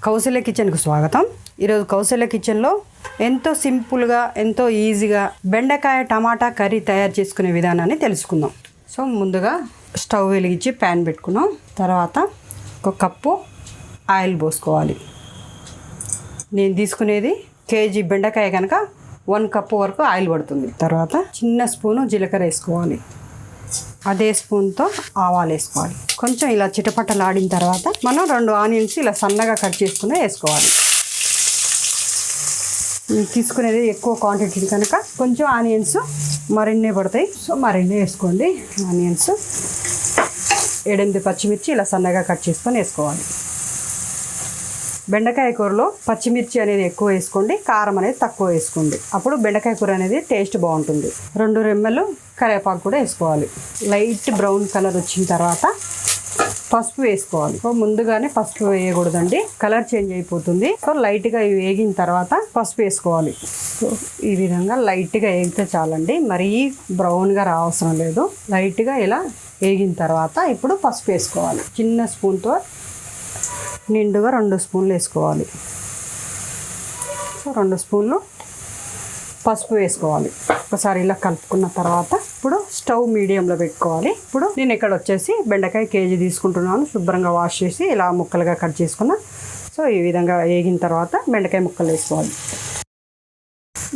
కౌసల్య కిచెన్కు స్వాగతం. ఈరోజు కౌసల్య కిచెన్లో ఎంతో సింపుల్గా ఎంతో ఈజీగా బెండకాయ టమాటా కర్రీ తయారు చేసుకునే విధానాన్ని తెలుసుకుందాం. సో ముందుగా స్టవ్ వెలిగించి ప్యాన్ పెట్టుకున్నాం. తర్వాత ఒక కప్పు ఆయిల్ పోసుకోవాలి. నేను తీసుకునేది కేజీ బెండకాయ కనుక 1 కప్పు వరకు ఆయిల్ పడుతుంది. తర్వాత చిన్న స్పూను జీలకర్ర వేసుకోవాలి. అదే స్పూన్తో ఆవాలు వేసుకోవాలి. కొంచెం ఇలా చిటపటలాడిన తర్వాత మనం 2 ఆనియన్స్ ఇలా సన్నగా కట్ చేసుకుని వేసుకోవాలి. తీసుకునేది ఎక్కువ క్వాంటిటీ కనుక కొంచెం ఆనియన్స్ మరిన్నే పడతాయి. సో మరిన్నే వేసుకోండి. ఆనియన్స్ 7-8 పచ్చిమిర్చి ఇలా సన్నగా కట్ చేసుకొని వేసుకోవాలి. బెండకాయ కూరలో పచ్చిమిర్చి అనేది ఎక్కువ వేసుకోండి, కారం అనేది తక్కువ వేసుకోండి. అప్పుడు బెండకాయ కూర అనేది టేస్ట్ బాగుంటుంది. 2 రెమ్మలు కరివేపాకు కూడా వేసుకోవాలి. లైట్ బ్రౌన్ కలర్ వచ్చిన తర్వాత పసుపు వేసుకోవాలి. సో ముందుగానే పసుపు వేయకూడదండి, కలర్ చేంజ్ అయిపోతుంది. సో లైట్గా వేగిన తర్వాత పసుపు వేసుకోవాలి. సో ఈ విధంగా లైట్గా వేగితే చాలండి, మరీ బ్రౌన్గా రావసరం లేదు. లైట్గా ఇలా వేగిన తర్వాత ఇప్పుడు పసుపు వేసుకోవాలి. చిన్న స్పూన్తో నిండుగా 2 స్పూన్లు వేసుకోవాలి. సో 2 స్పూన్లు పసుపు వేసుకోవాలి. ఒకసారి ఇలా కలుపుకున్న తర్వాత ఇప్పుడు స్టవ్ మీడియంలో పెట్టుకోవాలి. ఇప్పుడు నేను ఇక్కడ వచ్చేసి బెండకాయ కేజీ తీసుకుంటున్నాను. శుభ్రంగా వాష్ చేసి ఇలా ముక్కలుగా కట్ చేసుకున్నా. సో ఈ విధంగా వేగిన తర్వాత బెండకాయ ముక్కలు వేసుకోవాలి.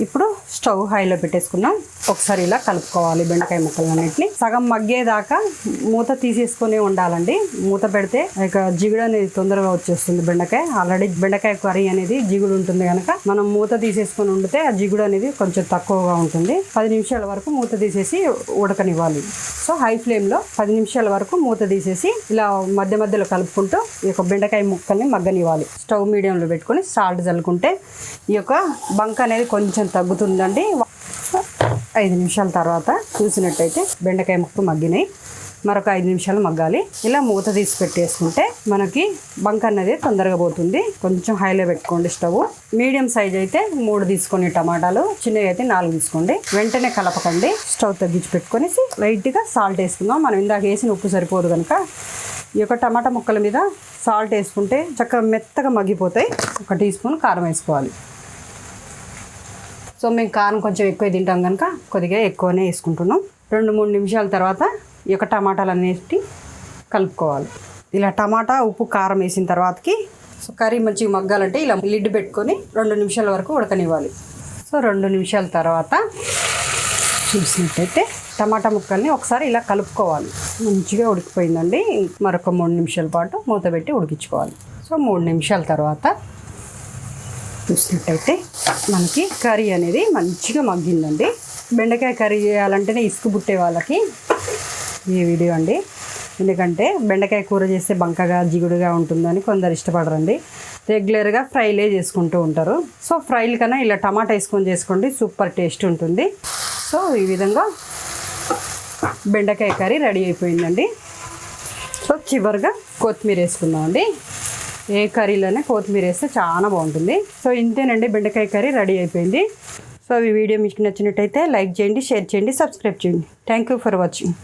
ఇప్పుడు స్టవ్ హైలో పెట్టేసుకున్నాం. ఒకసారి ఇలా కలుపుకోవాలి. బెండకాయ ముక్కలన్నింటినీ సగం మగ్గేదాకా మూత తీసేసుకొని ఉండాలండి. మూత పెడితే ఇక జిగుడు అనేది తొందరగా వచ్చేస్తుంది. బెండకాయ ఆల్రెడీ బెండకాయ కర్రీ అనేది జిగుడు ఉంటుంది కనుక మనం మూత తీసేసుకొని ఉండితే ఆ జిగుడు అనేది కొంచెం తక్కువగా ఉంటుంది. 10 నిమిషాల వరకు మూత తీసేసి ఉడకనివ్వాలి. సో హై ఫ్లేమ్లో 10 నిమిషాల వరకు మూత తీసేసి ఇలా మధ్య మధ్యలో కలుపుకుంటూ ఈ యొక్క బెండకాయ ముక్కల్ని మగ్గనివ్వాలి. స్టవ్ మీడియంలో పెట్టుకొని సాల్ట్ చల్లుకుంటే ఈ యొక్క బంక అనేది కొంచెం తగ్గుతుందండి. 5 నిమిషాల తర్వాత చూసినట్టయితే బెండకాయ ముక్క మగ్గినాయి. మరొక 5 నిమిషాలు మగ్గాలి. ఇలా మూత తీసి పెట్టేసుకుంటే మనకి బంక అనేది తొందరగా పోతుంది. కొంచెం హైలో పెట్టుకోండి స్టవ్. మీడియం సైజ్ అయితే 3 తీసుకోండి టమాటాలు, చిన్నవి అయితే 4 తీసుకోండి. వెంటనే కలపకండి. స్టవ్ తగ్గించి పెట్టుకొని లైట్గా సాల్ట్ వేసుకుందాం. మనం ఇందాక వేసిన ఉప్పు సరిపోదు కనుక ఈ యొక్క టమాటా ముక్కల మీద సాల్ట్ వేసుకుంటే చక్కగా మెత్తగా మగ్గిపోతాయి. 1 టీ స్పూన్ కారం వేసుకోవాలి. సో మేము కారం కొంచెం ఎక్కువ తింటాం కనుక కొద్దిగా ఎక్కువనే వేసుకుంటున్నాం. 2-3 నిమిషాల తర్వాత ఈ యొక్క టమాటాలు అనేవి కలుపుకోవాలి. ఇలా టమాటా ఉప్పు కారం వేసిన తర్వాతకి సో కర్రీ మంచిగా మగ్గాలంటే ఇలా లిడ్ పెట్టుకొని 2 నిమిషాల వరకు ఉడకనివ్వాలి. సో 2 నిమిషాల తర్వాత చూసినట్టయితే టమాటా ముక్కల్ని ఒకసారి ఇలా కలుపుకోవాలి. మంచిగా ఉడికిపోయిందండి. మరొక 3 నిమిషాల పాటు మూత పెట్టి ఉడికించుకోవాలి. సో 3 నిమిషాల తర్వాత చూసినట్టయితే మనకి కర్రీ అనేది మంచిగా మగ్గిందండి. బెండకాయ కర్రీ చేయాలంటేనే ఇసుకు పుట్టే వాళ్ళకి ఈ వీడియో అండి. ఎందుకంటే బెండకాయ కూర చేస్తే బంకగా జిగుడుగా ఉంటుందని కొందరు ఇష్టపడరండి. రెగ్యులర్గా ఫ్రైలే చేసుకుంటూ ఉంటారు. సో ఫ్రైలు కన్నా ఇలా టమాటా వేసుకొని చేసుకోండి, సూపర్ టేస్ట్ ఉంటుంది. సో ఈ విధంగా బెండకాయ కర్రీ రెడీ అయిపోయిందండి. సో చివరిగా కొత్తిమీర వేసుకుందామండి. ఏ కర్రీలోనే కొత్తిమీర వేస్తే చాలా బాగుంటుంది. సో ఇంతేనండి, బెండకాయ కర్రీ రెడీ అయిపోయింది. సో ఈ వీడియో మీకు నచ్చినట్టయితే లైక్ చేయండి, షేర్ చేయండి, సబ్స్క్రైబ్ చేయండి. Thank you for watching.